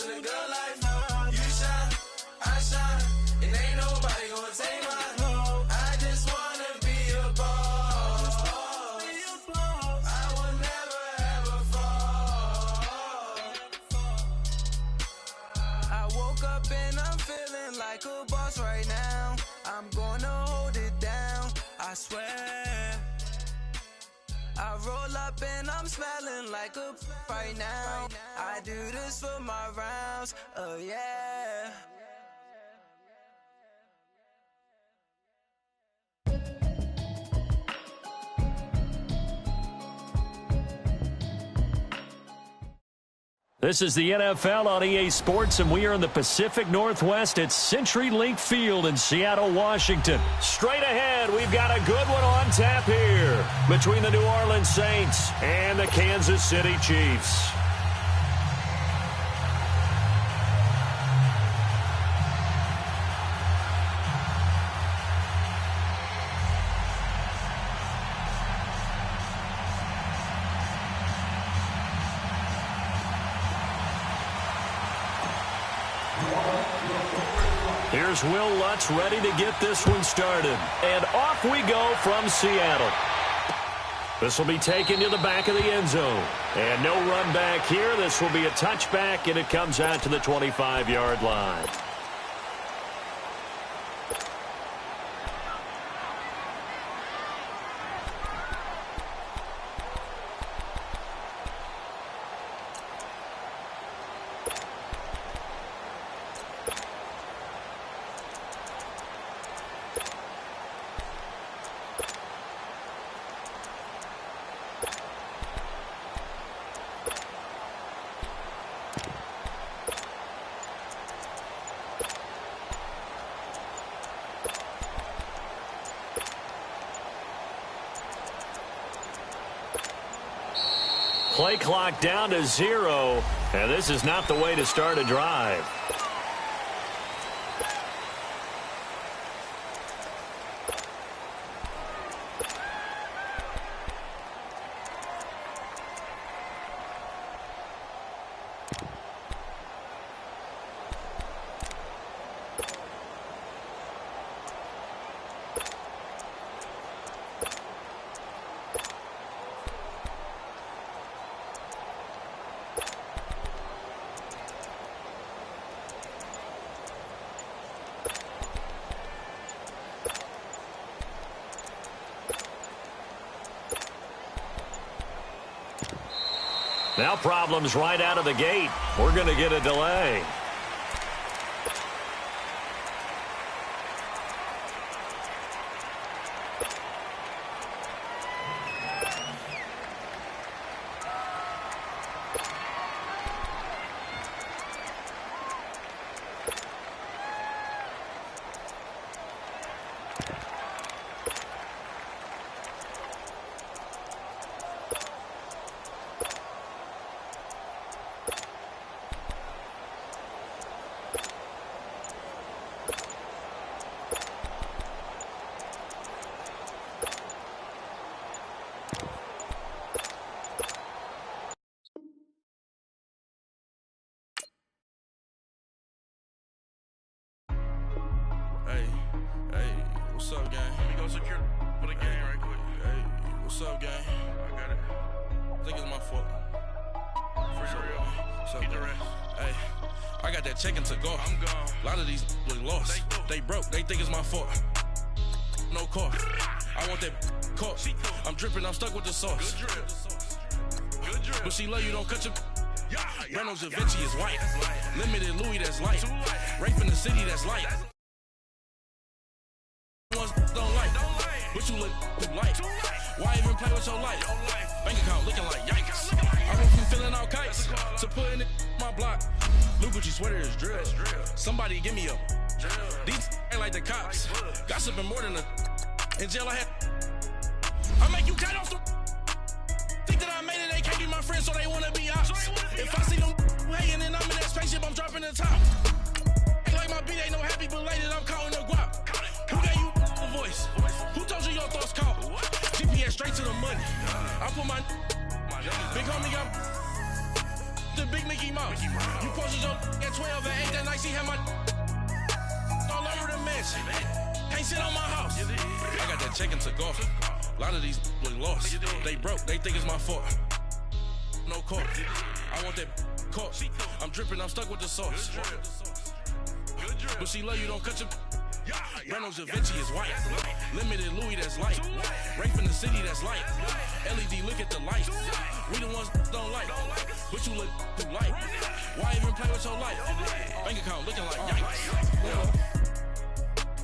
in the good life. You shine, I shine, and ain't nobody gonna take my home. I just wanna be a boss. I will never ever fall. I woke up and I'm feeling like a boss right now. I'm gonna hold it down, I swear. I roll up and I'm smelling like a right now. I do this for my rounds, oh yeah. This is the NFL on EA Sports, and we are in the Pacific Northwest at CenturyLink Field in Seattle, Washington. Straight ahead, we've got a good one on tap here between the New Orleans Saints and the Kansas City Chiefs. Here's Will Lutz ready to get this one started. And off we go from Seattle. This will be taken to the back of the end zone. And no run back here. This will be a touchback, and it comes out to the 25-yard line. Play clock down to 0, and this is not the way to start a drive. Now problems right out of the gate. We're going to get a delay. What's up, gang? Let me go secure for the game right quick. Hey, what's up, gang? I got it. I think it's my fault. For real. What's up, keep the rest. Hey, I got that check-in to go. I'm gone. A lot of these look lost. They broke. They think it's my fault. No car. I want that caught. I'm dripping. I'm stuck with the sauce. Good drip. Good drip. But she love you. Don't cut your... Reynolds Da Vinci is white. Limited Louis, that's light. Rape in the city, that's light. Don't like, but you look too light. Why even play with your life? Bank account looking like yikes. I went from feeling all kites to putting it in my block. Blue Gucci sweater is drill. Somebody give me a these ain't like the cops. Gossiping more than a in jail I had. I make you cut off the think that I made it. They can't be my friends, so they wanna be ops. If I see them hanging and I'm in that spaceship, I'm dropping the top. Ain't like my beat ain't no happy belated. I'm counting the guap. Who gave you the voice? Who told you your thoughts count? GPS straight to the money. I put my big homie got the big Mickey Mouse. You posted your mansion. Can't sit on my house. I got that check into golf. A lot of these look lost. They broke, they think it's my fault. No court. I want that caught. I'm dripping, I'm stuck with the sauce. But she love you, don't cut your. Breno Javinci is white. Limited Louis, that's light. Rape in the city, that's light. LED, look at the light. We the ones don't like. But you look too light. Why even play with your life? Bank account looking like yikes.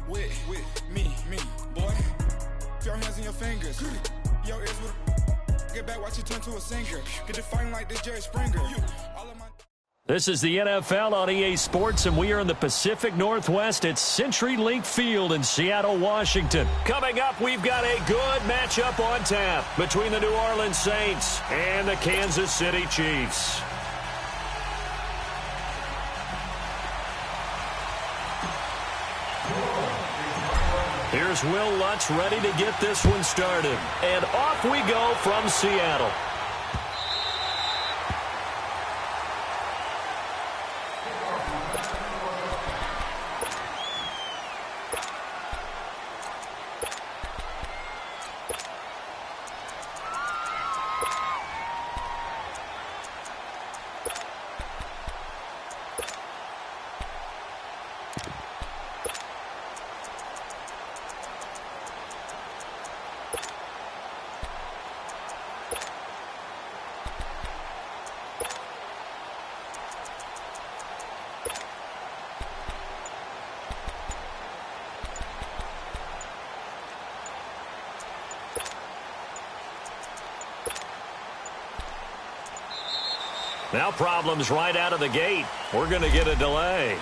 With me, boy. Your hands in your fingers. Your ears with get back, watch you turn to a singer. Get to fighting like this Jerry Springer. This is the NFL on EA Sports, and we are in the Pacific Northwest at CenturyLink Field in Seattle, Washington. Coming up, we've got a good matchup on tap between the New Orleans Saints and the Kansas City Chiefs. Here's Will Lutz ready to get this one started. And off we go from Seattle. Now problems right out of the gate. We're going to get a delay.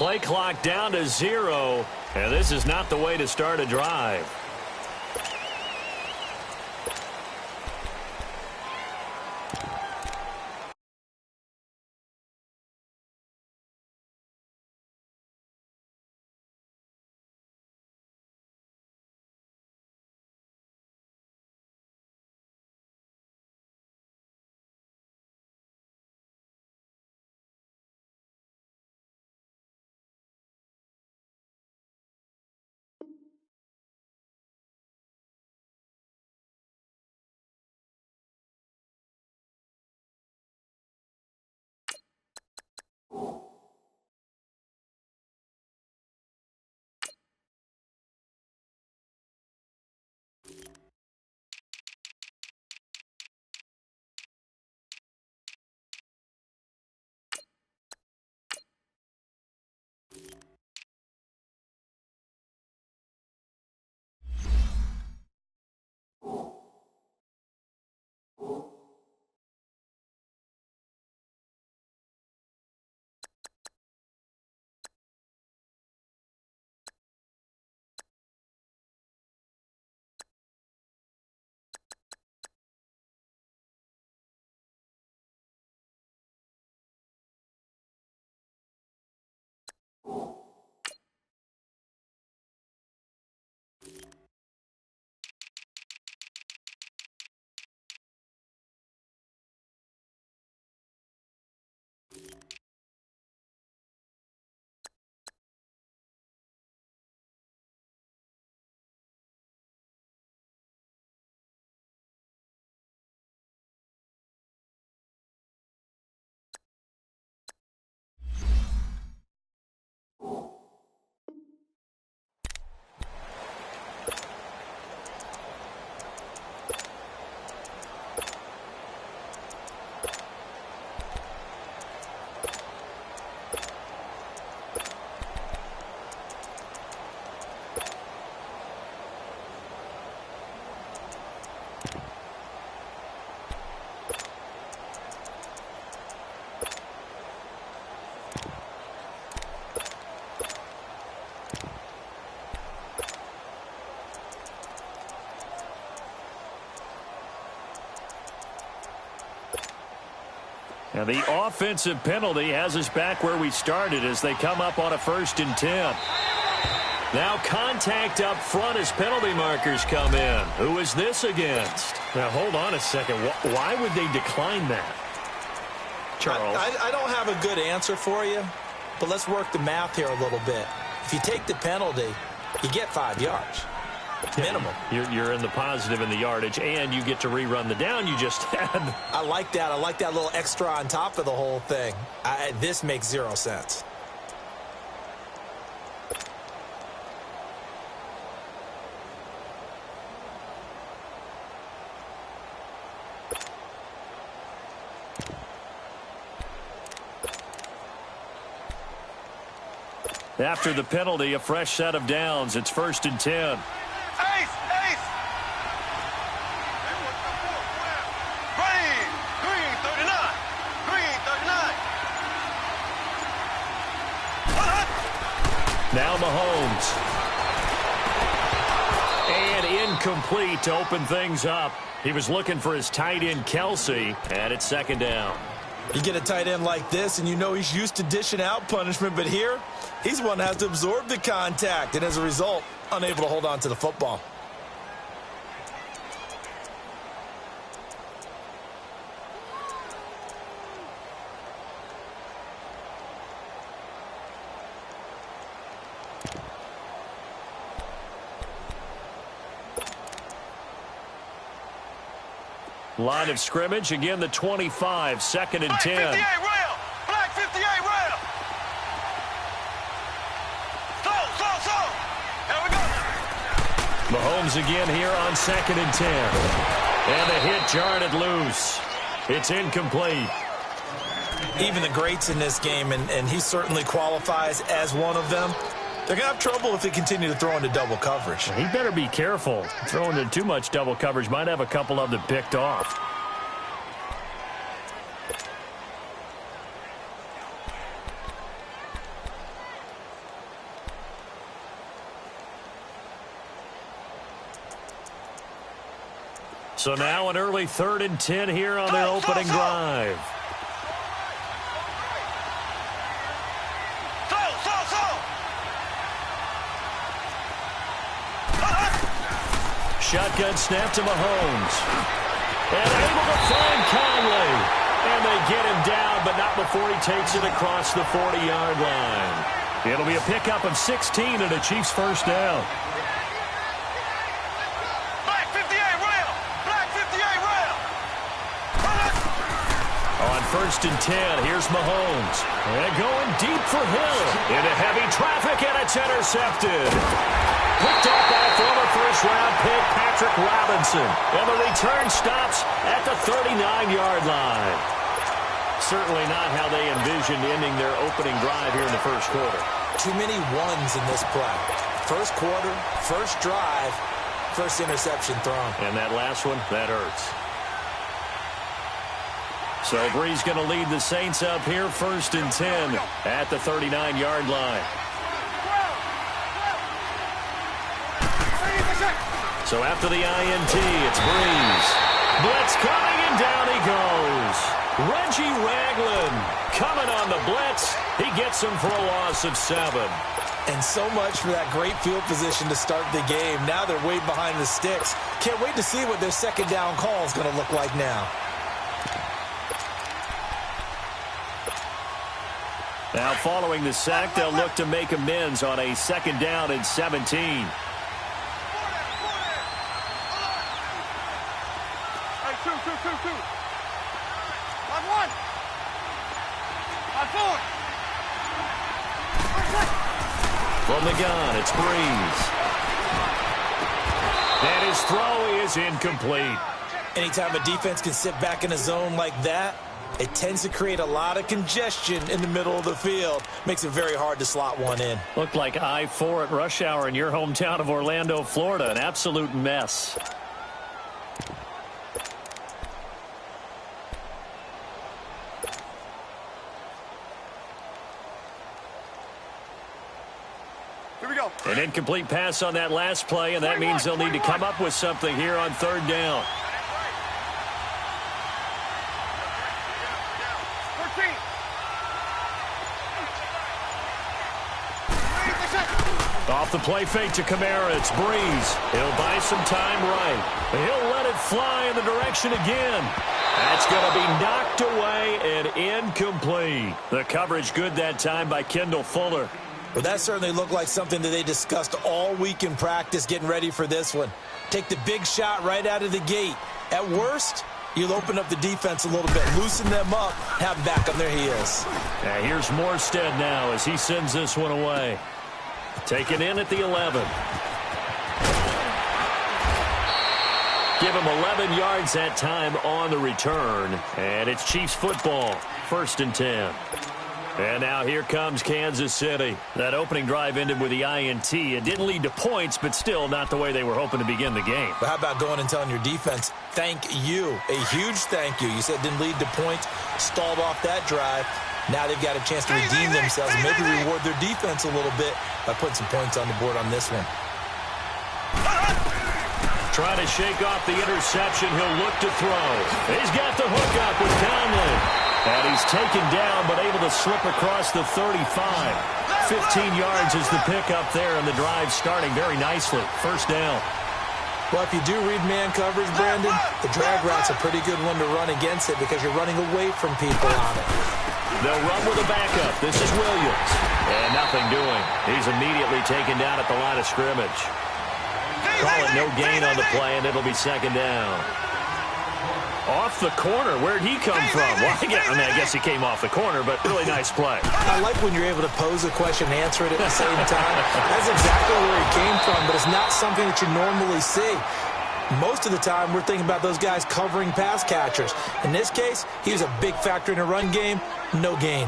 Play clock down to 0, and this is not the way to start a drive. And the offensive penalty has us back where we started as they come up on a 1st and 10. Now contact up front as penalty markers come in. Who is this against? Now, hold on a second. Why would they decline that? Charles? I don't have a good answer for you, but let's work the math here a little bit. If you take the penalty, you get 5 yards. Minimum. You're in the positive in the yardage, and you get to rerun the down you just had. I like that. I like that little extra on top of the whole thing. This makes 0 sense. After the penalty, a fresh set of downs. It's 1st and 10. Now Mahomes. And incomplete to open things up. He was looking for his tight end, Kelsey, and it's 2nd down. You get a tight end like this, and you know he's used to dishing out punishment, but here, he's one that has to absorb the contact, and as a result, unable to hold on to the football. Line of scrimmage, again the 25, 2nd and 10. Black 58 rail! Black 58 rail! Slow! There we go! Mahomes again here on 2nd and 10. And the hit jarred it loose. It's incomplete. Even the greats in this game, and he certainly qualifies as one of them, they're going to have trouble if they continue to throw into double coverage. He better be careful. Throwing into too much double coverage might have a couple of them picked off. So now an early 3rd and 10 here on their opening drive. Shotgun snap to Mahomes. And able to find Conley. And they get him down, but not before he takes it across the 40-yard line. It'll be a pickup of 16 and a Chiefs 1st down. Black 58 rail! Black 58 rail! On 1st and 10, here's Mahomes. And going deep for Hill. Into heavy traffic, and it's intercepted. Picked up by former first-round pick Patrick Robinson. And the return stops at the 39-yard line. Certainly not how they envisioned ending their opening drive here in the 1st quarter. Too many ones in this play. 1st quarter, 1st drive, 1st interception thrown. And that last one, that hurts. So Brees going to lead the Saints up here, 1st and 10 at the 39-yard line. So after the INT, it's Brees. Blitz coming, and down he goes. Reggie Ragland coming on the blitz. He gets him for a loss of 7. And so much for that great field position to start the game. Now they're way behind the sticks. Can't wait to see what their 2nd down call is going to look like now. Now following the sack, they'll look to make amends on a 2nd down and 17. From the gun, it's Brees. And his throw is incomplete. Anytime a defense can sit back in a zone like that, it tends to create a lot of congestion in the middle of the field. Makes it very hard to slot one in. Looked like I-4 at rush hour in your hometown of Orlando, Florida. An absolute mess. An incomplete pass on that last play, and that means they'll need to come up with something here on 3rd down. Off the play fake to Kamara, it's Breeze. He'll buy some time right. He'll let it fly in the direction again. That's going to be knocked away and incomplete. The coverage good that time by Kendall Fuller. Well, that certainly looked like something that they discussed all week in practice getting ready for this one. Take the big shot right out of the gate. At worst, you'll open up the defense a little bit, loosen them up, have them back on their heels. Now here's Morstead now as he sends this one away. Taken in at the 11. Give him 11 yards that time on the return. And it's Chiefs football, 1st and 10. And now here comes Kansas City. That opening drive ended with the INT. It didn't lead to points, but still not the way they were hoping to begin the game. But how about going and telling your defense, thank you, a huge thank you. You said it didn't lead to points, stalled off that drive. Now they've got a chance to redeem themselves and maybe reward their defense a little bit by putting some points on the board on this one. Trying to shake off the interception. He'll look to throw. He's got the hook up with Conley. And he's taken down but able to slip across the 35. 15 yards is the pickup there, and the drive starting very nicely. 1st down. Well, if you do read man coverage, Brandon, the drag route's a pretty good one to run against it because you're running away from people on it. They'll run with a backup. This is Williams. And nothing doing. He's immediately taken down at the line of scrimmage. Call it no gain on the play, and it'll be 2nd down. Off the corner. Where'd he come from? Well, I guess he came off the corner, but really nice play. I like when you're able to pose a question and answer it at the same time. That's exactly where he came from, but it's not something that you normally see. Most of the time, we're thinking about those guys covering pass catchers. In this case, he was a big factor in the run game. No gain.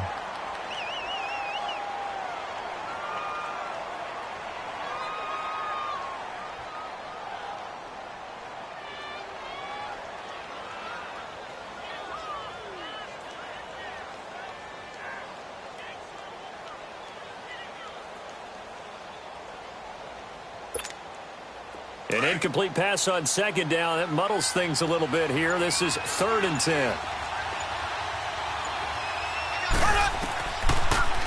An incomplete pass on 2nd down. That muddles things a little bit here. This is 3rd and 10.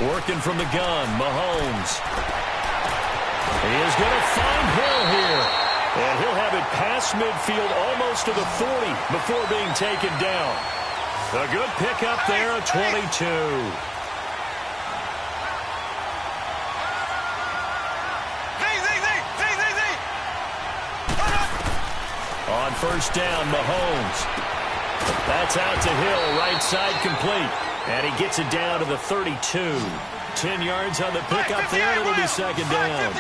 Working from the gun, Mahomes. He is going to find Hill here. And he'll have it past midfield almost to the 40 before being taken down. A good pickup there at 22. On 1st down, Mahomes. That's out to Hill, right side complete. And he gets it down to the 32. 10 yards on the pickup there, and it'll be 2nd down.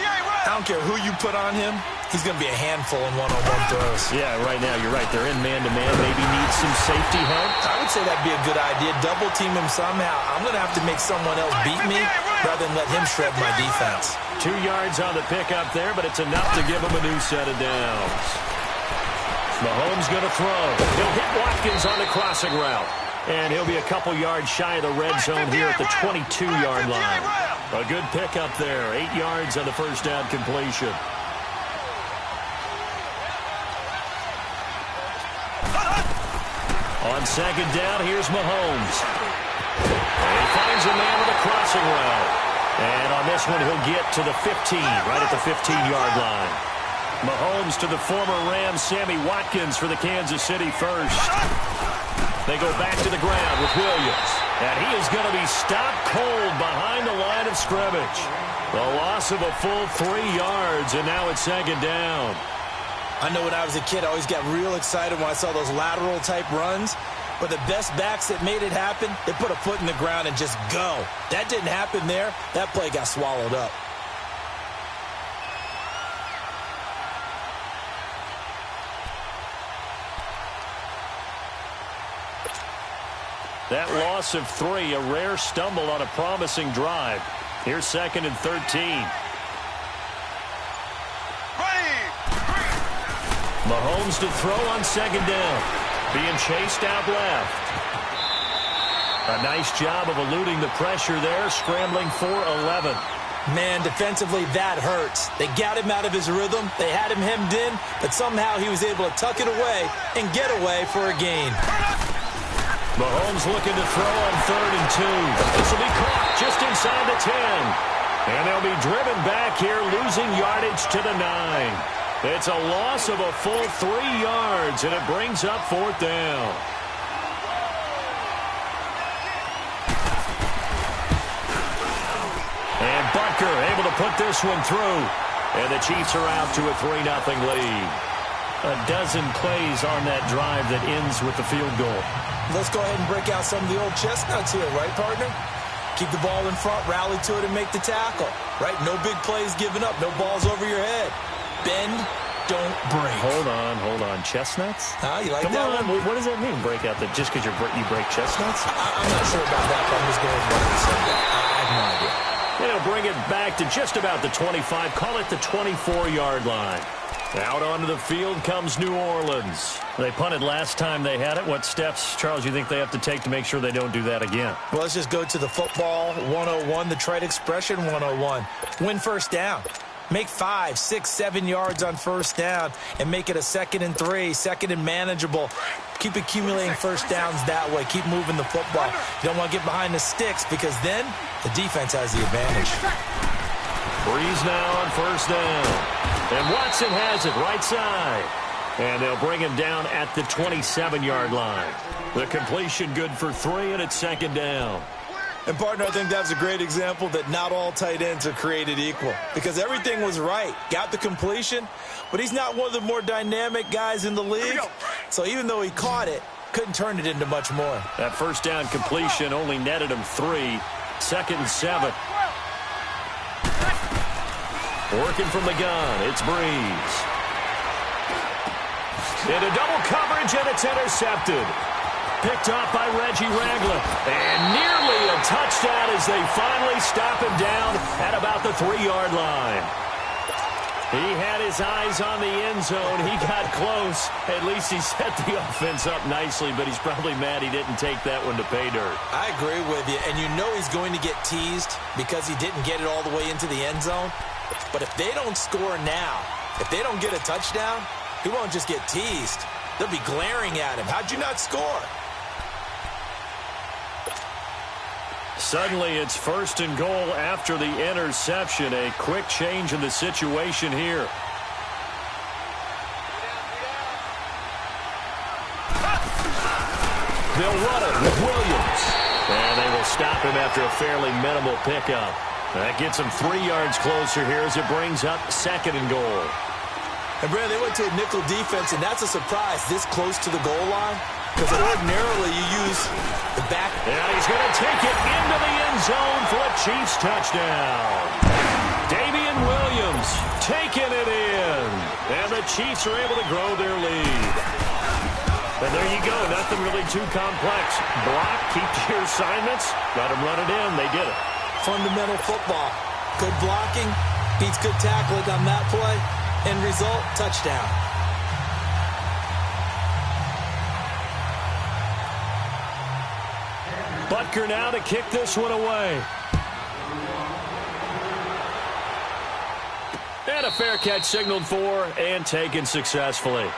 I don't care who you put on him, he's going to be a handful in one-on-one throws. Yeah, right now, you're right. They're in man-to-man. Maybe need some safety help. I would say that'd be a good idea. Double team him somehow. I'm going to have to make someone else beat me rather than let him shred my defense. 2 yards on the pickup there, but it's enough to give him a new set of downs. Mahomes going to throw. He'll hit Watkins on the crossing route. And he'll be a couple yards shy of the red zone here at the 22-yard line. A good pickup there. 8 yards on the 1st down completion. On 2nd down, here's Mahomes. And he finds a man with a crossing route. And on this one, he'll get to the 15, right at the 15-yard line. Mahomes to the former Rams, Sammy Watkins for the Kansas City first. They go back to the ground with Williams. And he is going to be stopped cold behind the line of scrimmage. The loss of a full 3 yards, and now it's 2nd down. I know when I was a kid, I always got real excited when I saw those lateral-type runs. But the best backs that made it happen, they put a foot in the ground and just go. That didn't happen there. That play got swallowed up. That loss of 3, a rare stumble on a promising drive. Here's 2nd and 13. Mahomes to throw on 2nd down. Being chased out left. A nice job of eluding the pressure there, scrambling for 11. Man, defensively, that hurts. They got him out of his rhythm. They had him hemmed in, but somehow he was able to tuck it away and get away for a gain. Mahomes looking to throw on 3rd and 2. This will be caught just inside the 10. And they'll be driven back here, losing yardage to the 9. It's a loss of a full 3 yards, and it brings up 4th down. And Butker able to put this one through. And the Chiefs are out to a 3-0 lead. A dozen plays on that drive that ends with the field goal. Let's go ahead and break out some of the old chestnuts here, right, partner? Keep the ball in front, rally to it, and make the tackle, right? No big plays given up, no balls over your head. Bend, don't break. Hold on. Chestnuts? You like Come that on. one? What does that mean, break out? That just because you break chestnuts? I'm not sure about that, but I'm just going with what he said. I have no idea. And he'll bring it back to just about the 25. Call it the 24-yard line. Out onto the field comes New Orleans. They punted last time they had it. What steps, Charles, you think they have to take to make sure they don't do that again? Well, let's just go to the football 101, the trade expression 101. Win first down. Make 5, 6, 7 yards on first down and make it a 2nd and 3, 2nd and manageable. Keep accumulating first downs that way. Keep moving the football. You don't want to get behind the sticks because then the defense has the advantage. Breeze now on first down. And Watson has it right side. And they'll bring him down at the 27-yard line. The completion good for 3, and it's 2nd down. And, partner, I think that's a great example that not all tight ends are created equal because everything was right. Got the completion, but he's not one of the more dynamic guys in the league. So even though he caught it, couldn't turn it into much more. That first down completion only netted him 3. 2nd and 7. Working from the gun, it's Breeze. Into double coverage, and it's intercepted. Picked off by Reggie Ragland. And nearly a touchdown as they finally stop him down at about the 3-yard line. He had his eyes on the end zone. He got close. At least he set the offense up nicely, but he's probably mad he didn't take that one to pay dirt. I agree with you, and you know he's going to get teased because he didn't get it all the way into the end zone. But if they don't score now, if they don't get a touchdown, he won't just get teased. They'll be glaring at him. How'd you not score? Suddenly, it's 1st and goal after the interception. A quick change in the situation here. They'll run it with Williams. And they will stop him after a fairly minimal pickup. That gets him 3 yards closer here as it brings up 2nd and goal. And, Brad, they went to a nickel defense, and that's a surprise this close to the goal line. Because ordinarily you use the back. And he's going to take it into the end zone for a Chiefs touchdown. Damian Williams taking it in. And the Chiefs are able to grow their lead. And there you go. Nothing really too complex. Block, keep to your assignments, let them run it in. They did it. Fundamental football. Good blocking beats good tackling on that play. End result, touchdown. Butker now to kick this one away. And a fair catch signaled for and taken successfully.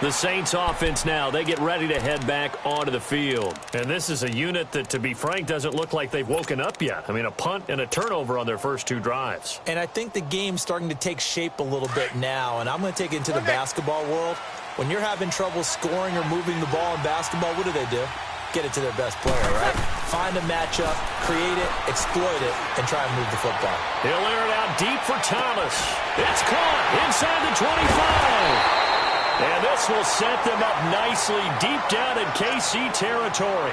The Saints offense now, they get ready to head back onto the field. And this is a unit that, to be frank, doesn't look like they've woken up yet. I mean, a punt and a turnover on their first 2 drives. And I think the game's starting to take shape a little bit now, and I'm going to take it into the basketball world. When you're having trouble scoring or moving the ball in basketball, what do? Get it to their best player, right? Find a matchup, create it, exploit it, and try and move the football. He'll air it out deep for Thomas. It's caught inside the 25. And this will set them up nicely deep down in KC territory.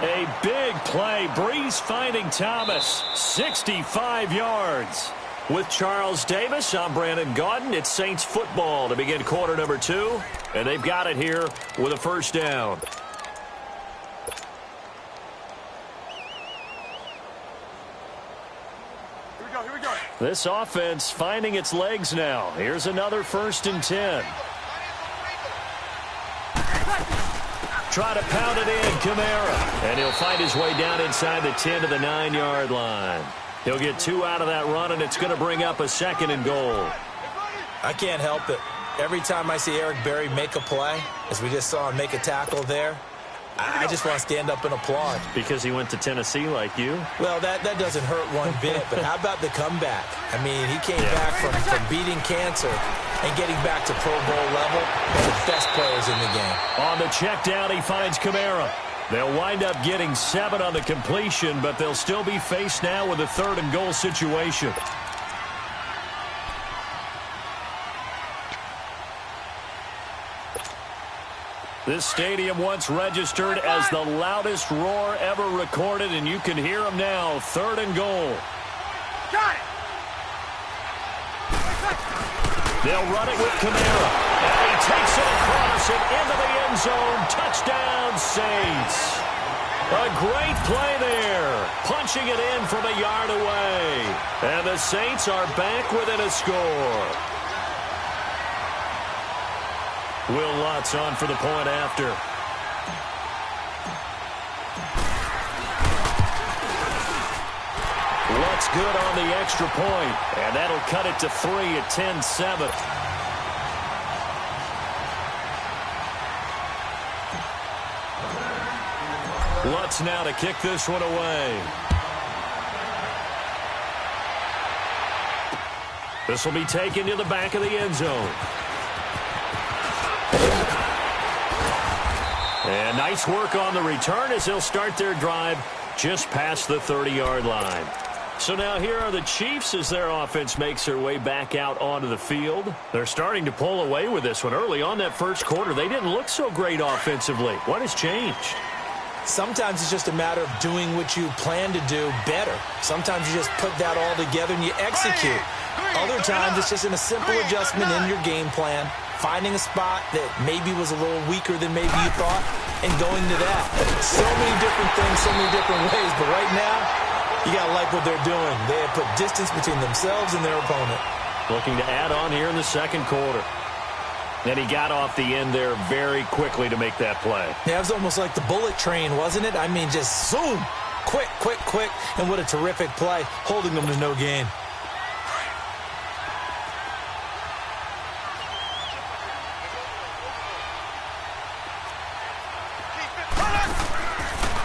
A big play. Breeze finding Thomas. 65 yards. With Charles Davis, I'm Brandon Gaudin. It's Saints football to begin quarter number 2. And they've got it here with a first down. Here we go. This offense finding its legs now. Here's another 1st and 10. Try to pound it in, Kamara. And he'll find his way down inside the 10 to the 9-yard line. He'll get 2 out of that run, and it's going to bring up a 2nd and goal. I can't help it. Every time I see Eric Berry make a play, as we just saw him make a tackle there, I just want to stand up and applaud. Because he went to Tennessee like you? Well, that doesn't hurt one bit, but how about the comeback? I mean, he came back from beating cancer and getting back to Pro Bowl level, one of the best players in the game. On the check down, he finds Kamara. They'll wind up getting 7 on the completion, but they'll still be faced now with a 3rd and goal situation. This stadium once registered as the loudest roar ever recorded, and you can hear them now. 3rd and goal. Got it. They'll run it with Kamara. And he takes it across and into the end zone. Touchdown, Saints. A great play there. Punching it in from a yard away. And the Saints are back within a score. Will Lutz on for the point after. Lutz good on the extra point, and that'll cut it to 3 at 10-7. Lutz now to kick this one away. This will be taken to the back of the end zone. And nice work on the return as they'll start their drive just past the 30-yard line. So now here are the Chiefs as their offense makes their way back out onto the field. They're starting to pull away with this one. Early on that first quarter, they didn't look so great offensively. What has changed? Sometimes it's just a matter of doing what you plan to do better. Sometimes you just put that all together and you execute. Other times it's just a simple adjustment in your game plan, finding a spot that maybe was a little weaker than maybe you thought, and going to that. So many different things, so many different ways, but right now, you got to like what they're doing. They have put distance between themselves and their opponent. Looking to add on here in the second quarter. And he got off the end there very quickly to make that play. Yeah, it was almost like the bullet train, wasn't it? I mean, just zoom, quick, quick, quick, and what a terrific play, holding them to no gain.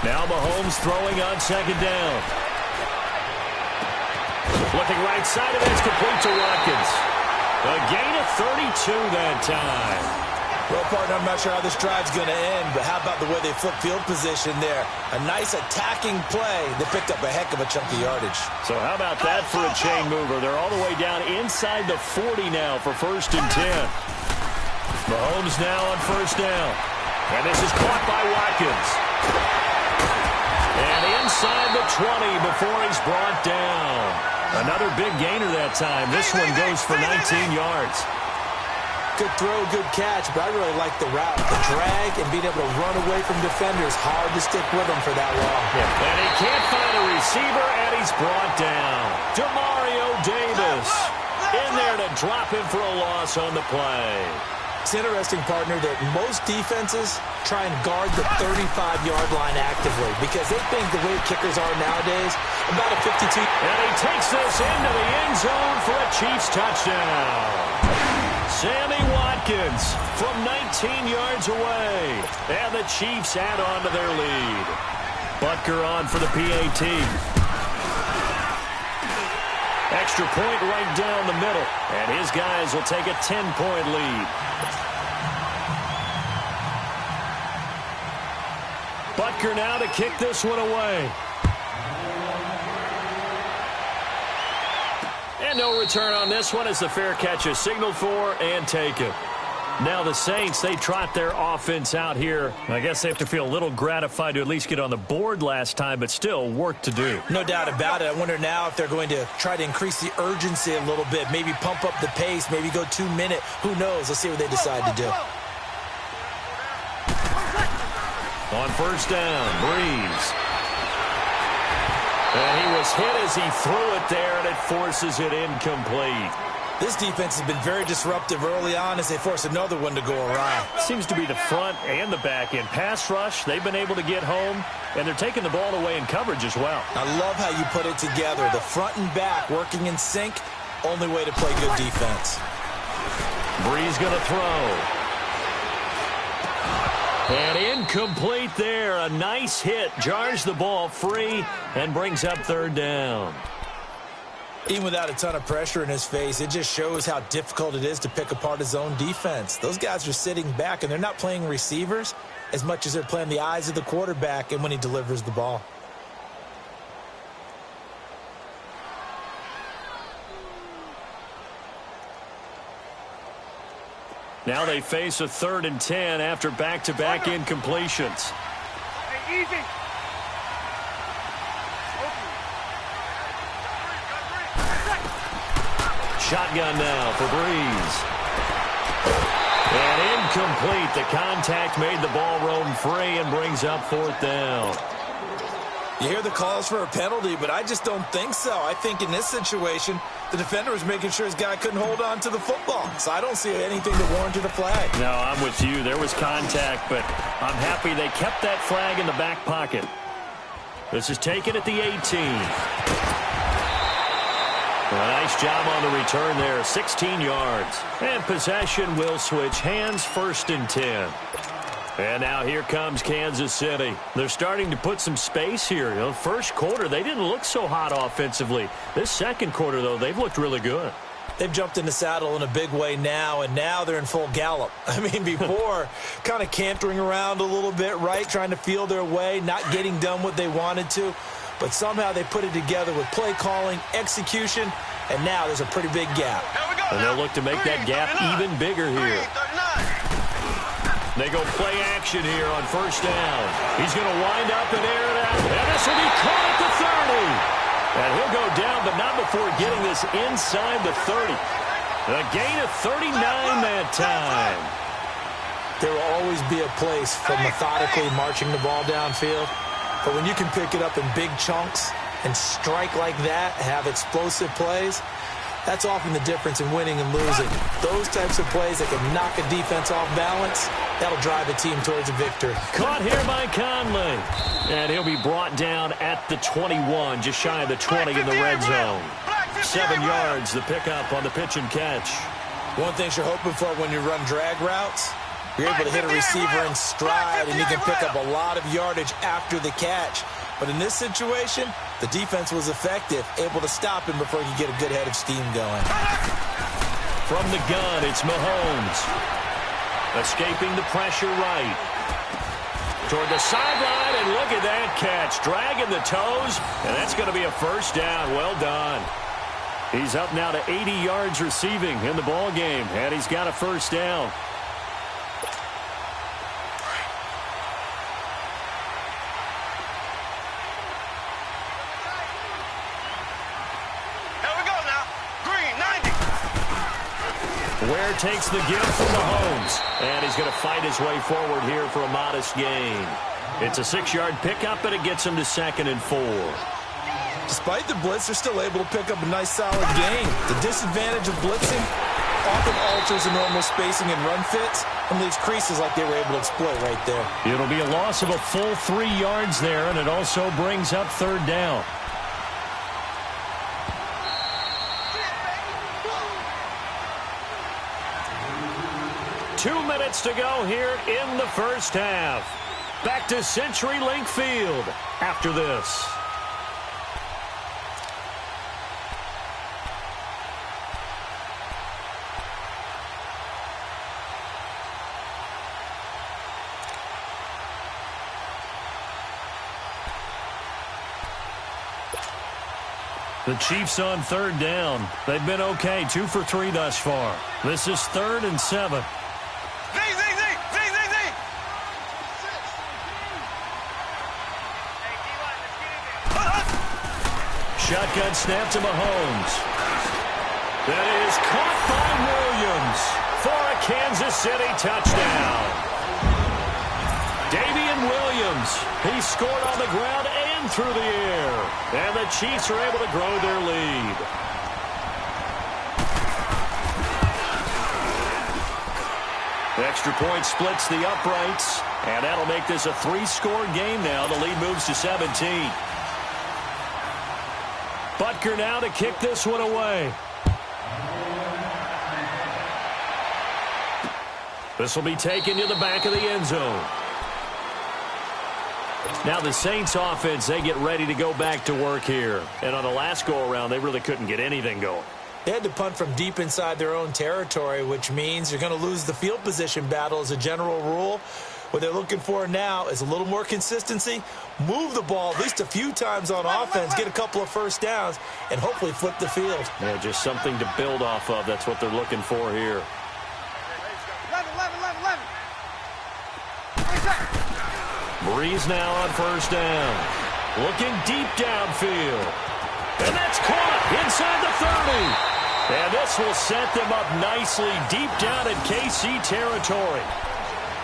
Now Mahomes throwing on second down. Looking right side of it's complete to Watkins. A gain of 32 that time. Well, partner, I'm not sure how this drive's going to end, but how about the way they flip field position there? A nice attacking play that picked up a heck of a chunk of yardage. So how about that for a chain mover? They're all the way down inside the 40 now for 1st and 10. Mahomes now on 1st down. And this is caught by Watkins. And inside the 20 before he's brought down. Another big gainer that time. This one goes for 19 yards. Good throw, good catch, but I really like the route. The drag and being able to run away from defenders. Hard to stick with him for that long. Yeah. And he can't find a receiver, and he's brought down. Demario Davis in there to drop him for a loss on the play. It's interesting, partner, that most defenses try and guard the 35-yard line actively because they think the way kickers are nowadays, about a 52. And he takes this into the end zone for a Chiefs touchdown. Sammy Watkins from 19 yards away. And the Chiefs add on to their lead. Butker on for the PAT. Extra point right down the middle. And his guys will take a 10-point lead. Butker now to kick this one away. And no return on this one as the fair catch is signaled for and taken. Now the Saints, they trot their offense out here. I guess they have to feel a little gratified to at least get on the board last time, but still work to do. No doubt about it. I wonder now if they're going to try to increase the urgency a little bit, maybe pump up the pace, maybe go 2-minute. Who knows? Let's see what they decide to do. On 1st down, Breeze. And he was hit as he threw it there, and it forces it incomplete. This defense has been very disruptive early on as they force another one to go awry. Seems to be the front and the back end. Pass rush, they've been able to get home, and they're taking the ball away in coverage as well. I love how you put it together. The front and back working in sync, only way to play good defense. Breeze going to throw. And incomplete there. A nice hit. Jars the ball free and brings up third down. Even without a ton of pressure in his face, it just shows how difficult it is to pick apart his own defense. Those guys are sitting back, and they're not playing receivers as much as they're playing the eyes of the quarterback and when he delivers the ball. Now they face a 3rd and 10 after back-to-back incompletions. Hey, easy. Shotgun now for Breeze. And incomplete. The contact made the ball roam free and brings up 4th down. You hear the calls for a penalty, but I just don't think so. I think in this situation, the defender was making sure his guy couldn't hold on to the football. So I don't see anything that warranted a flag. No, I'm with you. There was contact, but I'm happy they kept that flag in the back pocket. This is taken at the 18. A nice job on the return there, 16 yards. And possession will switch hands, 1st and 10. And now here comes Kansas City. They're starting to put some space here. You know, first quarter, they didn't look so hot offensively. This second quarter, though, they've looked really good. They've jumped in the saddle in a big way now, and now they're in full gallop. I mean, before, kind of cantering around a little bit, right, trying to feel their way, not getting done what they wanted to. But somehow they put it together with play calling, execution, and now there's a pretty big gap. And they'll look to make that gap even bigger here. They go play action here on 1st down. He's going to wind up and air it out. And this will be caught at the 30. And he'll go down, but not before getting this inside the 30. A gain of 39 that time. There will always be a place for methodically marching the ball downfield. But when you can pick it up in big chunks and strike like that, have explosive plays, that's often the difference in winning and losing. Those types of plays that can knock a defense off balance, that'll drive a team towards a victory. Caught here by Conley. And he'll be brought down at the 21, just shy of the 20 in the red zone. 7 yards, the pickup on the pitch and catch. One thing you're hoping for when you run drag routes, you're able to hit a receiver in stride, and you can pick up a lot of yardage after the catch. But in this situation, the defense was effective, able to stop him before he could get a good head of steam going. From the gun, it's Mahomes. Escaping the pressure right. Toward the sideline, and look at that catch. Dragging the toes, and that's going to be a 1st down. Well done. He's up now to 80 yards receiving in the ball game, and he's got a 1st down. Ware takes the gift from Mahomes, and he's going to fight his way forward here for a modest gain. It's a 6-yard pickup, and it gets him to 2nd and 4. Despite the blitz, they're still able to pick up a nice, solid gain. The disadvantage of blitzing often alters the normal spacing and run fits and leaves creases like they were able to exploit right there. It'll be a loss of a full 3 yards there, and it also brings up 3rd down. Minutes to go here in the 1st half. Back to CenturyLink Field after this. The Chiefs on 3rd down. They've been okay, 2 for 3 thus far. This is 3rd and 7. Shotgun snap to Mahomes. That is caught by Williams for a Kansas City touchdown. Damian Williams, he scored on the ground and through the air. And the Chiefs are able to grow their lead. Extra point splits the uprights, and that'll make this a 3-score game now. The lead moves to 17. Butker now to kick this one away. This will be taken to the back of the end zone. Now the Saints offense, they get ready to go back to work here. And on the last go-around, they really couldn't get anything going. They had to punt from deep inside their own territory, which means you're going to lose the field position battle as a general rule. What they're looking for now is a little more consistency, move the ball at least a few times on offense, get a couple of first downs, and hopefully flip the field. Yeah, just something to build off of. That's what they're looking for here. 11. Breeze now on first down. Looking deep downfield. And that's caught inside the 30. And this will set them up nicely deep down in KC territory.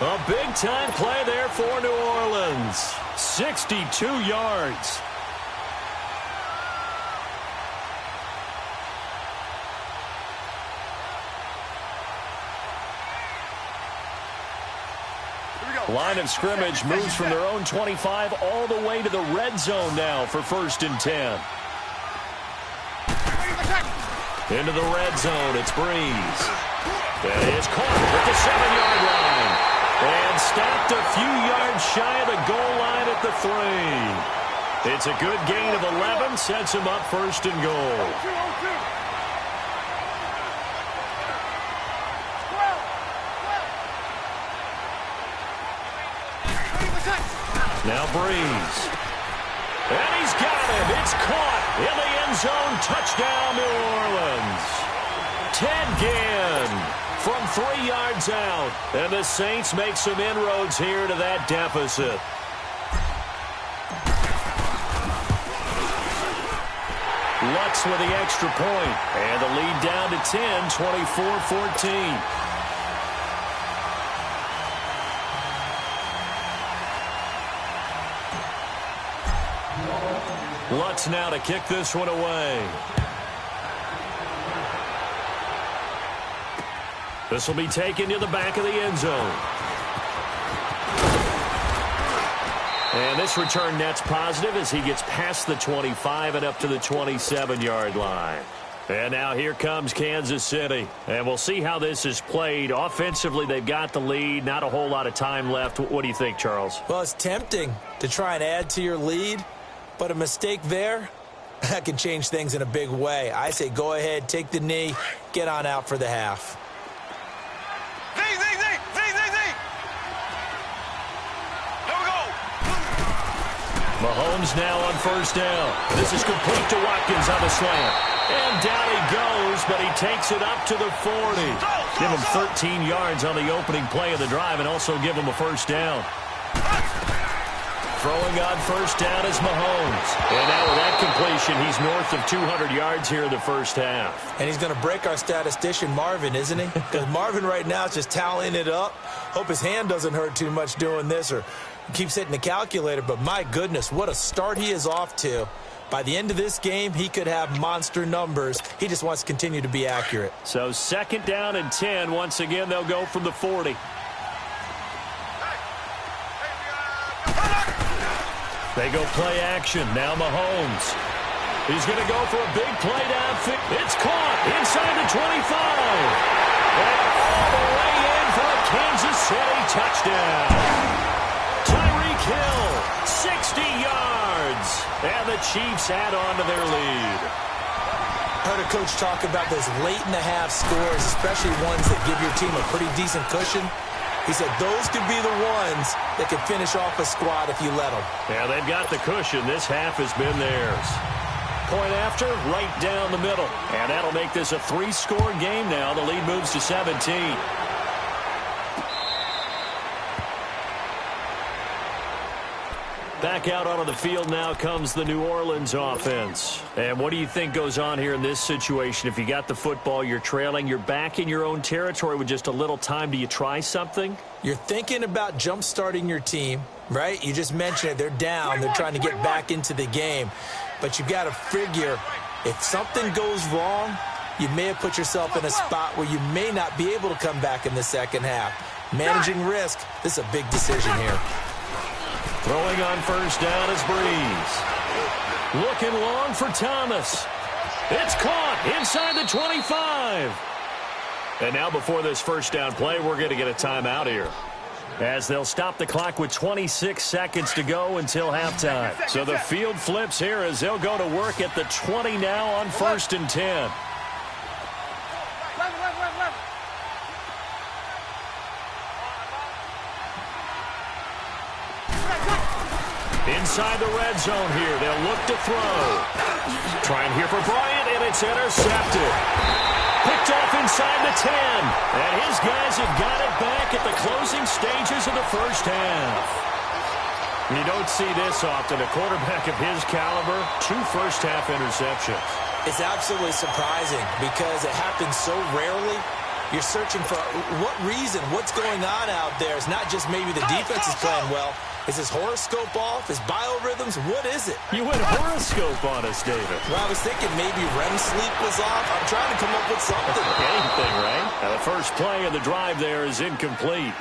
A big-time play there for New Orleans. 62 yards. Line of scrimmage moves from their own 25 all the way to the red zone now for 1st and 10. Into the red zone, it's Breeze. That is caught at the 7-yard line. And stopped a few yards shy of the goal line at the 3. It's a good gain of 11, sets him up 1st and goal. Now Breeze. And he's got him. It's caught in the end zone. Touchdown, New Orleans. Ted Ginn from 3 yards out. And the Saints make some inroads here to that deficit. Lutz with the extra point. And the lead down to 10, 24-14. Lutz now to kick this one away. This will be taken to the back of the end zone. And this return net's positive as he gets past the 25 and up to the 27-yard line. And now here comes Kansas City. And we'll see how this is played. Offensively, they've got the lead. Not a whole lot of time left. What do you think, Charles? Well, it's tempting to try and add to your lead. But a mistake there, that can change things in a big way. I say go ahead, take the knee, get on out for the half. Z. Here we go. Mahomes now on first down. This is complete to Watkins on the slant. And down he goes, but he takes it up to the 40. Give him 13 yards on the opening play of the drive and also give him a first down. Throwing on first down is Mahomes. And now with that completion, he's north of 200 yards here in the first half. And he's going to break our statistician, Marvin, isn't he? Because Marvin right now is just tallying it up. Hope his hand doesn't hurt too much doing this or keeps hitting the calculator. But my goodness, what a start he is off to. By the end of this game, he could have monster numbers. He just wants to continue to be accurate. So 2nd down and 10. Once again, they'll go from the 40. They go play action. Now Mahomes. He's going to go for a big play downfield. It's caught inside the 25. And all the way in for a Kansas City touchdown. Tyreek Hill, 60 yards. And the Chiefs add on to their lead. I heard a coach talk about those late-in-the-half scores, especially ones that give your team a pretty decent cushion. He said those could be the ones that could finish off a squad if you let them. Yeah, they've got the cushion. This half has been theirs. Point after, right down the middle. And that'll make this a 3-score game now. The lead moves to 17. Back out onto the field now comes the New Orleans offense. And what do you think goes on here in this situation? If you got the football, you're trailing, you're back in your own territory with just a little time. Do you try something? You're thinking about jump-starting your team, right? You just mentioned it. They're down. They're trying to get back into the game. But you've got to figure if something goes wrong, you may have put yourself in a spot where you may not be able to come back in the second half. Managing risk, this is a big decision here. Throwing on first down is Breeze. Looking long for Thomas. It's caught inside the 25. And now before this first down play, we're going to get a timeout here. as they'll stop the clock with 26 seconds to go until halftime. So the field flips here as they'll go to work at the 20 now on 1st and 10. Inside the red zone here, they'll look to throw. Trying here for Bryant, and it's intercepted. Picked off inside the 10. And his guys have got it back at the closing stages of the first half. You don't see this often. A quarterback of his caliber, 2 first-half interceptions. It's absolutely surprising because it happens so rarely. You're searching for what reason, what's going on out there. It's not just maybe the defense is playing well. Is his horoscope off? His biorhythms? What is it? You went horoscope on us, David. Well, I was thinking maybe REM sleep was off. I'm trying to come up with something. Anything, right? Now, the first play of the drive there is incomplete.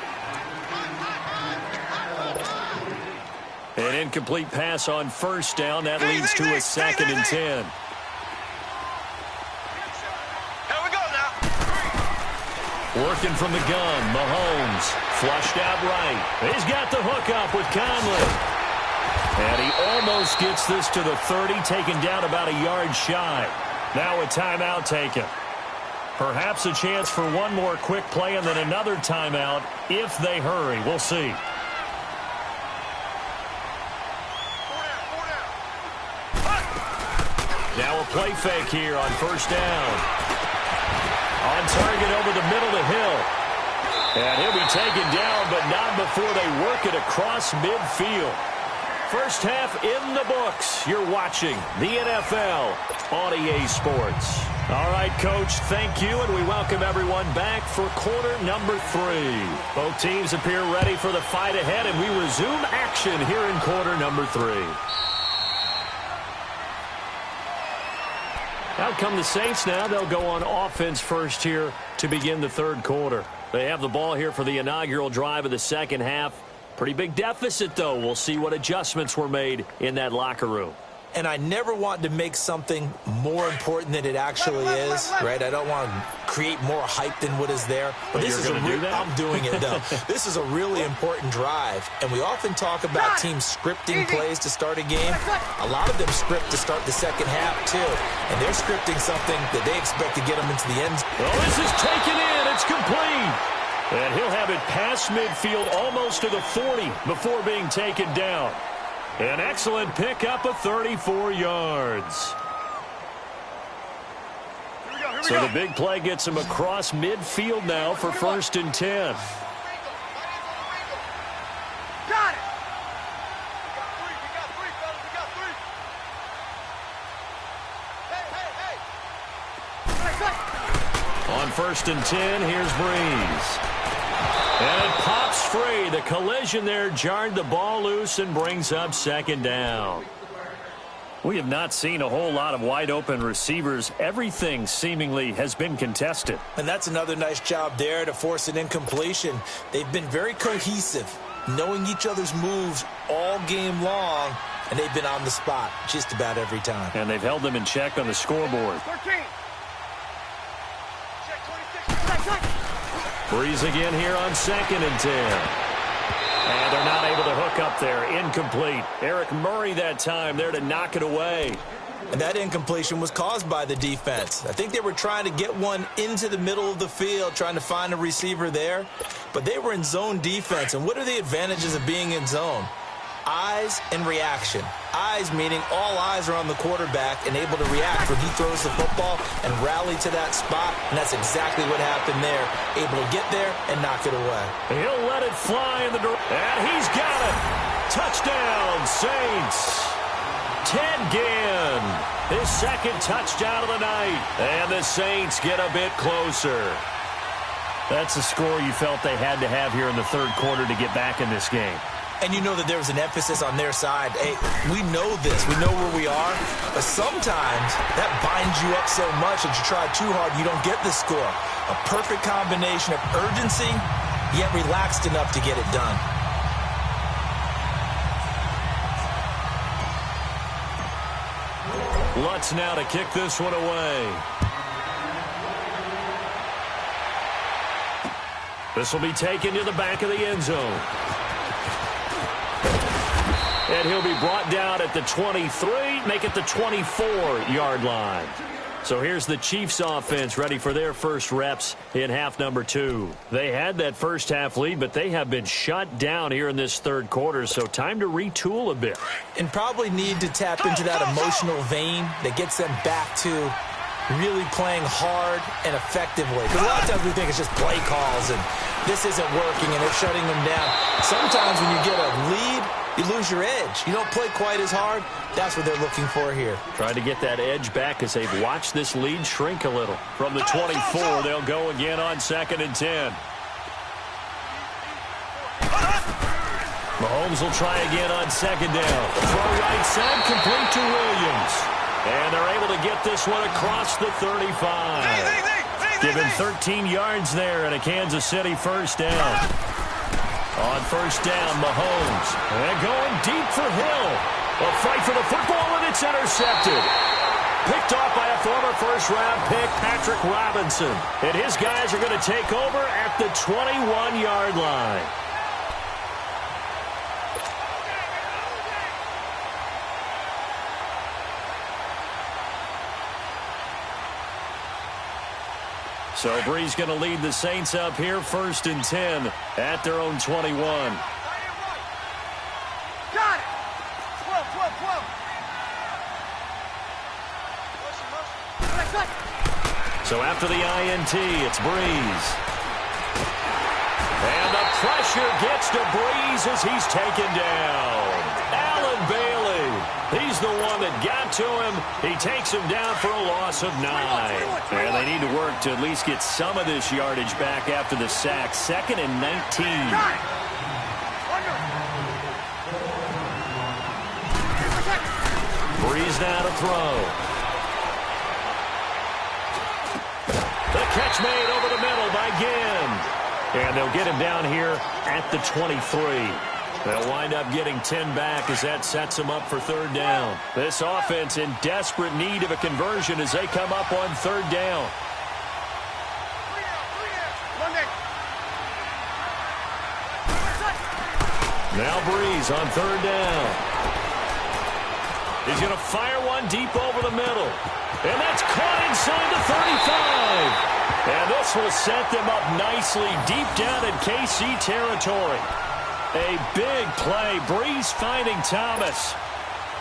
An incomplete pass on first down. That leads to a 2nd and 10. Working from the gun, Mahomes, flushed out right. He's got the hook up with Conley. And he almost gets this to the 30, taken down about a yard shy. Now a timeout taken. Perhaps a chance for one more quick play and then another timeout if they hurry. We'll see. Now a play fake here on first down. On target over the middle of the hill. And he'll be taken down, but not before they work it across midfield. First half in the books. You're watching the NFL on EA Sports. All right, Coach, thank you, and we welcome everyone back for quarter number 3. Both teams appear ready for the fight ahead, and we resume action here in quarter number 3. Out come the Saints now. They'll go on offense first here to begin the third quarter. They have the ball here for the inaugural drive of the second half. Pretty big deficit, though. We'll see what adjustments were made in that locker room. And I never want to make something more important than it actually is, right? I don't want to create more hype than what is there. But this is I'm doing it, though. This is a really important drive. And we often talk about teams scripting plays to start a game. A lot of them script to start the second half, too. And they're scripting something that they expect to get them into the end zone. Well, this is taken in. It's complete. And he'll have it past midfield almost to the 40 before being taken down. An excellent pickup of 34 yards. So the big play gets him across midfield now for 1st and 10. Got it. On 1st and 10, here's Breeze. And it pops free. The collision there jarred the ball loose and brings up 2nd down. We have not seen a whole lot of wide-open receivers. Everything seemingly has been contested. And that's another nice job there to force an incompletion. They've been very cohesive, knowing each other's moves all game long, and they've been on the spot just about every time. And they've held them in check on the scoreboard. 13. Breeze again here on 2nd and 10. And they're not able to hook up there. Incomplete. Eric Murray that time there to knock it away. And that incompletion was caused by the defense. I think they were trying to get one into the middle of the field, trying to find a receiver there. But they were in zone defense. And what are the advantages of being in zone? Eyes and reaction. Eyes meaning all eyes are on the quarterback and able to react when he throws the football and rally to that spot. And that's exactly what happened there. Able to get there and knock it away. He'll let it fly in the direction. And he's got it. Touchdown, Saints. Ted Ginn, his 2nd touchdown of the night. And the Saints get a bit closer. That's a score you felt they had to have here in the third quarter to get back in this game. And you know that there was an emphasis on their side. Hey, we know this. We know where we are. But sometimes that binds you up so much that you try too hard, you don't get the score. A perfect combination of urgency, yet relaxed enough to get it done. Lutz now to kick this one away. This will be taken to the back of the end zone. And he'll be brought down at the 23, make it the 24-yard line. So here's the Chiefs offense ready for their first reps in half number 2. They had that first half lead, but they have been shut down here in this third quarter, so time to retool a bit. And probably need to tap into that emotional vein that gets them back to really playing hard and effectively. Because a lot of times we think it's just play calls and this isn't working and they're shutting them down. Sometimes when you get a lead, you lose your edge. You don't play quite as hard. That's what they're looking for here. Trying to get that edge back as they've watched this lead shrink a little. From the 24, they'll go again on 2nd and 10. Mahomes will try again on 2nd down. Throw right side, complete to Williams. And they're able to get this one across the 35. Given 13 yards there and a Kansas City first down. On first down, Mahomes. And going deep for Hill. A fight for the football, and it's intercepted. Picked off by a former first-round pick, Patrick Robinson. And his guys are going to take over at the 21-yard line. So Brees going to lead the Saints up here, 1st and 10 at their own 21. Got it. 12. So after the INT, it's Brees. And the pressure gets to Brees as he's taken down. Allen Bailey. He's the one that got to him. He takes him down for a loss of 9. And they need to work to at least get some of this yardage back after the sack. 2nd and 19. Brees now to throw. The catch made over the middle by Ginn. And they'll get him down here at the 23. They'll wind up getting 10 back as that sets them up for 3rd down. This offense in desperate need of a conversion as they come up on 3rd down. Now Brees on 3rd down. He's going to fire one deep over the middle. And that's caught inside the 35. And this will set them up nicely deep down in KC territory. A big play. Brees finding Thomas.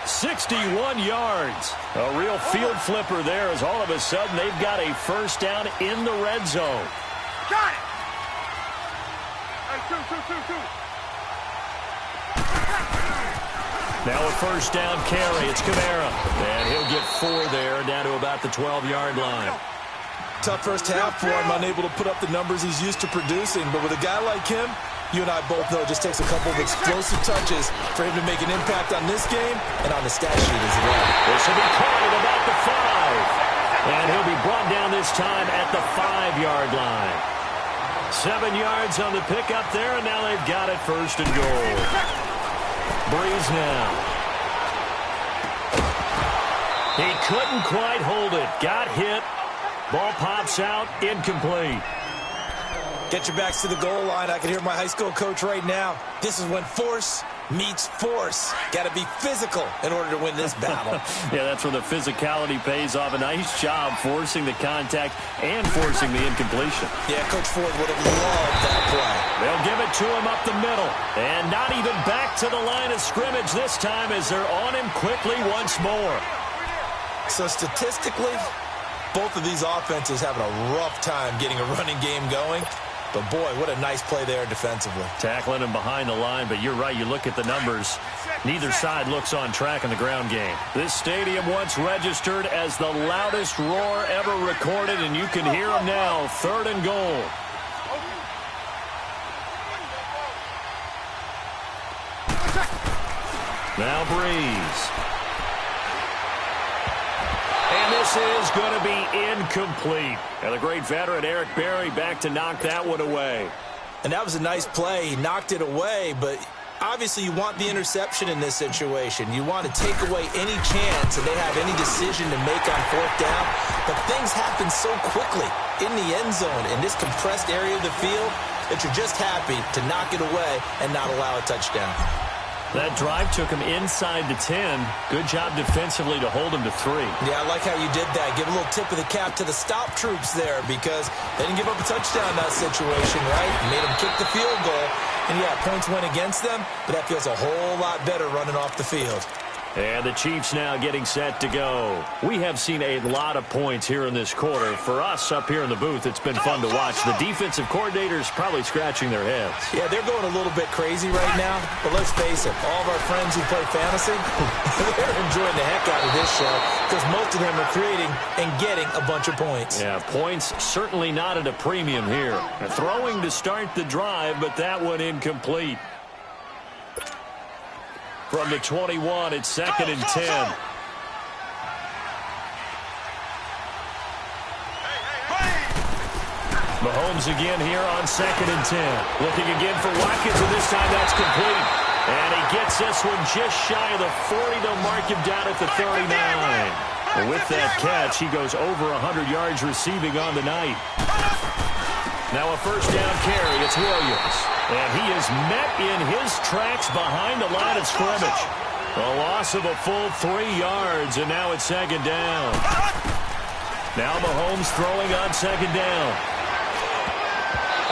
61 yards. A real field flipper there as all of a sudden they've got a first down in the red zone. Got it. Hey, two. Now a first down carry. It's Kamara. And he'll get 4 there down to about the 12-yard line. Tough first half for him, unable to put up the numbers he's used to producing. But with a guy like him, you and I both know it just takes a couple of explosive touches for him to make an impact on this game and on the stat sheet as well. This will be caught at about the 5. And he'll be brought down this time at the 5-yard line. 7 yards on the pickup there, and now they've got it 1st and goal. Brees now. He couldn't quite hold it. Got hit. Ball pops out, incomplete. Get your backs to the goal line. I can hear my high school coach right now. This is when force meets force. Got to be physical in order to win this battle. Yeah, that's where the physicality pays off. A nice job forcing the contact and forcing the incompletion. Yeah, Coach Ford would have loved that play. They'll give it to him up the middle. And not even back to the line of scrimmage this time as they're on him quickly once more. So statistically, both of these offenses having a rough time getting a running game going. But, boy, what a nice play there defensively. Tackling him behind the line, but you're right. You look at the numbers. Neither side looks on track in the ground game. This stadium once registered as the loudest roar ever recorded, and you can hear them now. 3rd and goal. Now Brees. And this is going to be incomplete. And the great veteran Eric Berry back to knock that one away. And that was a nice play. He knocked it away, but obviously you want the interception in this situation. You want to take away any chance that they have any decision to make on 4th down. But things happen so quickly in the end zone in this compressed area of the field. that you're just happy to knock it away and not allow a touchdown. That drive took him inside the 10. Good job defensively to hold him to 3. Yeah, I like how you did that. Give a little tip of the cap to the stop troops there because they didn't give up a touchdown in that situation, right? Made them kick the field goal. And, yeah, points went against them, but that feels a whole lot better running off the field. And the Chiefs now getting set to go. We have seen a lot of points here in this quarter. For us up here in the booth, it's been fun to watch. The defensive coordinators probably scratching their heads. Yeah, they're going a little bit crazy right now. But let's face it, all of our friends who play fantasy, they're enjoying the heck out of this show because most of them are creating and getting a bunch of points. Yeah, points certainly not at a premium here. Throwing to start the drive, but that one incomplete. From the 21, it's 2nd and 10. Mahomes again here on 2nd and 10. Looking again for Watkins, and this time that's complete. And he gets this one just shy of the 40. They'll mark him down at the 39. And with that catch, he goes over 100 yards receiving on the night. Now a first down carry. It's Williams. And he is met in his tracks behind the line of scrimmage. A loss of a full 3 yards, and now it's 2nd down. Now Mahomes throwing on 2nd down.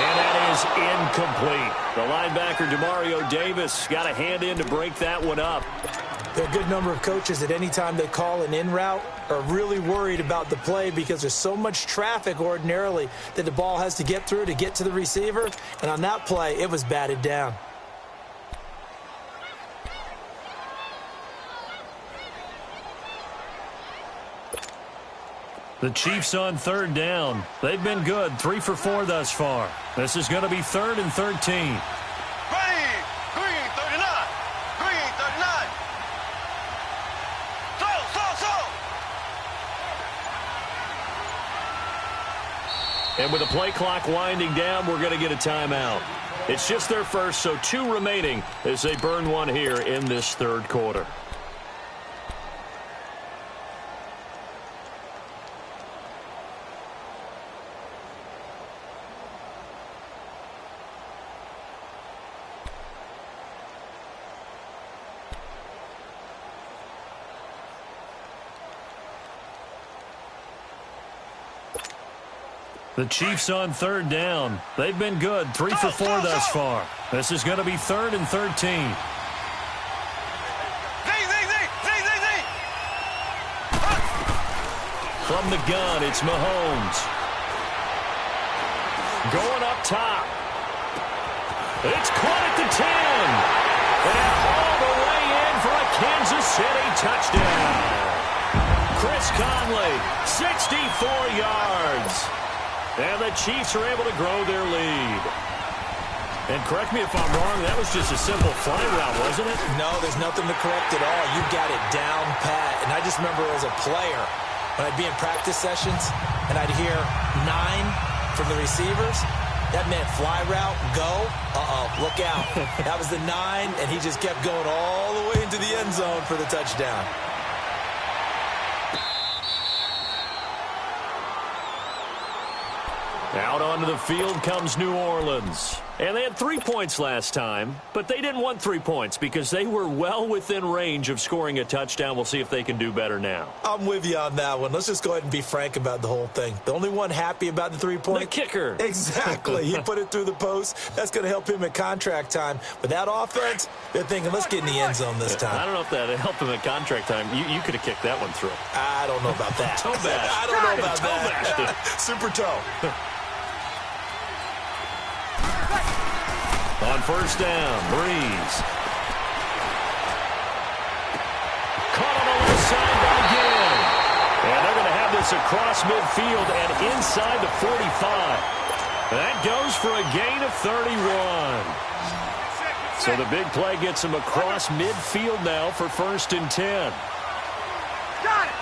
And that is incomplete. The linebacker, Demario Davis, got a hand in to break that one up. There are a good number of coaches that any time they call an in route are really worried about the play because there's so much traffic ordinarily that the ball has to get through to get to the receiver. And on that play, it was batted down. The Chiefs on 3rd down. They've been good, 3 for 4 thus far. This is going to be 3rd and 13. And with the play clock winding down, we're going to get a timeout. It's just their first, so 2 remaining as they burn one here in this 3rd quarter. The Chiefs on 3rd down. They've been good, 3 for 4 thus far. This is going to be 3rd and 13. From the gun, it's Mahomes. Going up top. It's caught at the 10. And all the way in for a Kansas City touchdown. Chris Conley, 64 yards. And the Chiefs are able to grow their lead. And correct me if I'm wrong, that was just a simple fly route, wasn't it? No, there's nothing to correct at all. You got it down pat. And I just remember as a player, when I'd be in practice sessions and I'd hear 9 from the receivers, that meant fly route, go, look out. That was the 9, and he just kept going all the way into the end zone for the touchdown. Out onto the field comes New Orleans. And they had 3 points last time, but they didn't want 3 points because they were well within range of scoring a touchdown. We'll see if they can do better now. I'm with you on that one. Let's just go ahead and be frank about the whole thing. The only one happy about the 3-point? The kicker. Exactly. He put it through the post. That's going to help him at contract time. But that offense, they're thinking, let's get in the end zone this time. I don't know if that helped him at contract time. You could have kicked that one through. I don't know about that. Toe bash. I don't know about that. Super toe. On first down, Breeze. Caught on the left side by Gill. And they're going to have this across midfield and inside the 45. That goes for a gain of 31. So the big play gets them across midfield now for 1st and 10. Got it.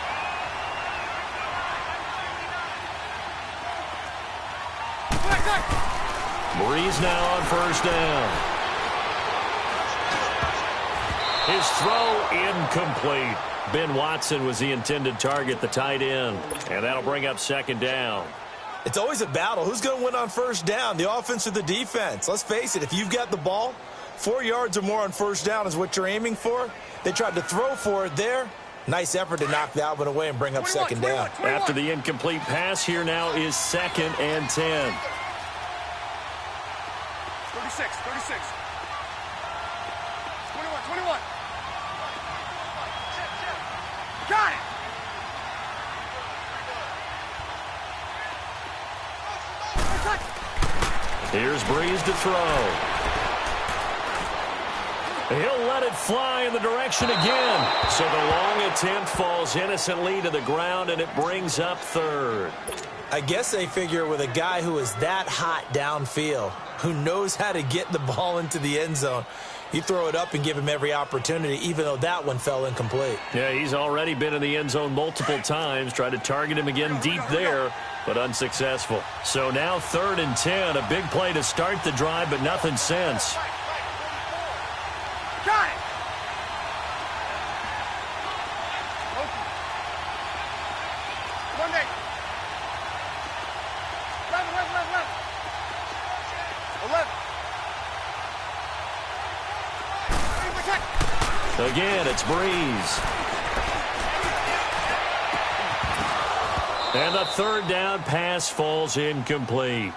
Breeze now on first down. His throw incomplete. Ben Watson was the intended target, the tight end. And that'll bring up 2nd down. It's always a battle. Who's going to win on first down, the offense or the defense? Let's face it, if you've got the ball, 4 yards or more on first down is what you're aiming for. They tried to throw for it there. Nice effort to knock that one away and bring up second down. After the incomplete pass, here now is 2nd and 10. 36. 21. Got it. Here's Breeze to throw. He'll let it fly in the direction again. So the long attempt falls innocently to the ground, and it brings up 3rd. I guess they figure with a guy who is that hot downfield, who knows how to get the ball into the end zone, you throw it up and give him every opportunity, even though that one fell incomplete. Yeah, he's already been in the end zone multiple times. Tried to target him again deep there, but unsuccessful. So now 3rd and 10. A big play to start the drive, but nothing since. Got it. Monday. 11. Again, it's Breeze. And the 3rd down pass falls incomplete.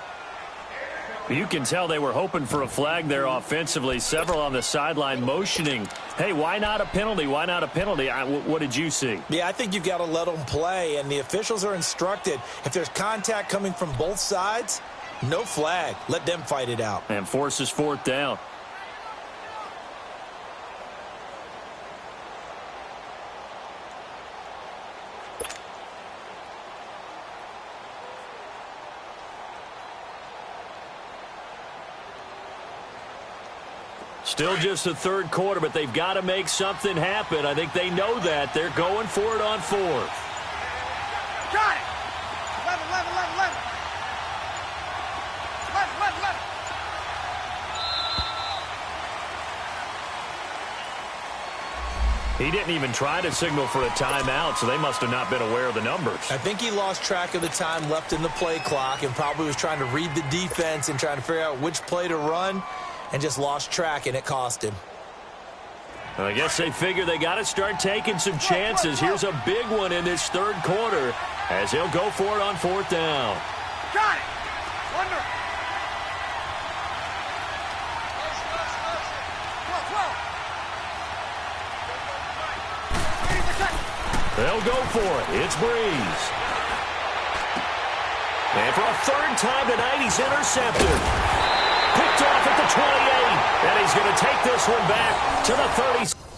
You can tell they were hoping for a flag there offensively. Several on the sideline motioning, hey, why not a penalty? Why not a penalty? What did you see? Yeah, I think you've got to let them play, and the officials are instructed, if there's contact coming from both sides, no flag. Let them fight it out. And forces 4th down. Still just the 3rd quarter, but they've got to make something happen. I think they know that. They're going for it on 4th. Got it. 11. He didn't even try to signal for a timeout, so they must have not been aware of the numbers. I think he lost track of the time left in the play clock and probably was trying to read the defense and trying to figure out which play to run, and just lost track, and it cost him. I guess they figure they got to start taking some chances. Here's a big one in this 3rd quarter as he'll go for it on 4th down. Got it. Under. 12. They'll go for it. It's Breeze. And for a 3rd time tonight, he's intercepted. Picked off at the 28, and he's going to take this one back to the 30.